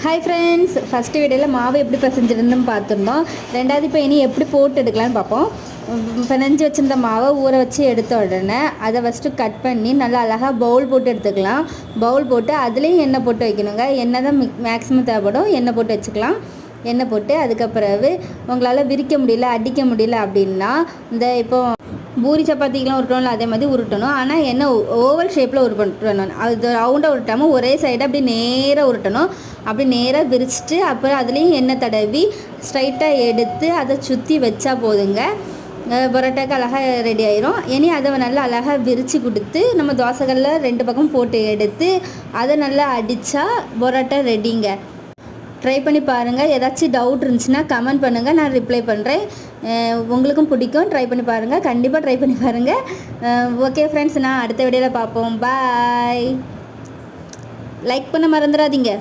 Hi friends, first வீடியோவில் மாவு எப்படி பிசைஞ்சிருந்துன்னு பார்த்துருந்தோம். ரெண்டாவது இப்போ இனி எப்படி போட்டு எடுக்கலான்னு பார்ப்போம். பிணைஞ்சி வச்சுருந்த மாவை ஊற வச்சு எடுத்த உடனே அதை ஃபஸ்ட்டு கட் பண்ணி நல்லா அழகாக பவுல் போட்டு எடுத்துக்கலாம். பவுல் போட்டு அதுலேயும் எண்ணெய் போட்டு வைக்கணுங்க. எண்ணெய் தான் மேக்ஸிமம் தேவைப்படும். எண்ணெய் போட்டு வச்சுக்கலாம். எண்ணெய் போட்டு அதுக்கப்புறவு உங்களால் விரிக்க முடியல, அடிக்க முடியல அப்படின்னா இந்த இப்போ பூரி சப்பாத்திக்கெலாம் உருட்டணும்ல, அதே மாதிரி உருட்டணும். ஆனால் என்ன ஓவல் ஷேப்பில் உருட்டணும். அது ரவுண்டாக உருட்டாமல் ஒரே சைடு அப்படி நேராக உருட்டணும். அப்படி நேராக விரிச்சிட்டு அப்புறம் அதுலேயும் எண்ணெய் தடவி ஸ்ட்ரைட்டாக எடுத்து அதை சுற்றி வச்சா போதுங்க. பரோட்டாக்கு அழகாக ரெடி ஆயிரும். இனி அதை நல்லா அழகாக விரித்து கொடுத்து நம்ம தோசைகளில் 2 பக்கம் போட்டு எடுத்து அதை நல்லா அடித்தா பரோட்டா ரெடிங்க. ட்ரை பண்ணி பாருங்கள். ஏதாச்சும் டவுட் இருந்துச்சுன்னா கமெண்ட் பண்ணுங்கள், நான் ரிப்ளை பண்ணுறேன். உங்களுக்கும் பிடிக்கும், ட்ரை பண்ணி பாருங்கள். கண்டிப்பாக ட்ரை பண்ணி பாருங்கள். ஓகே ஃப்ரெண்ட்ஸ், நான் அடுத்த வீடியோவில் பார்ப்போம். பாய். லைக் பண்ண மறந்துடாதீங்க.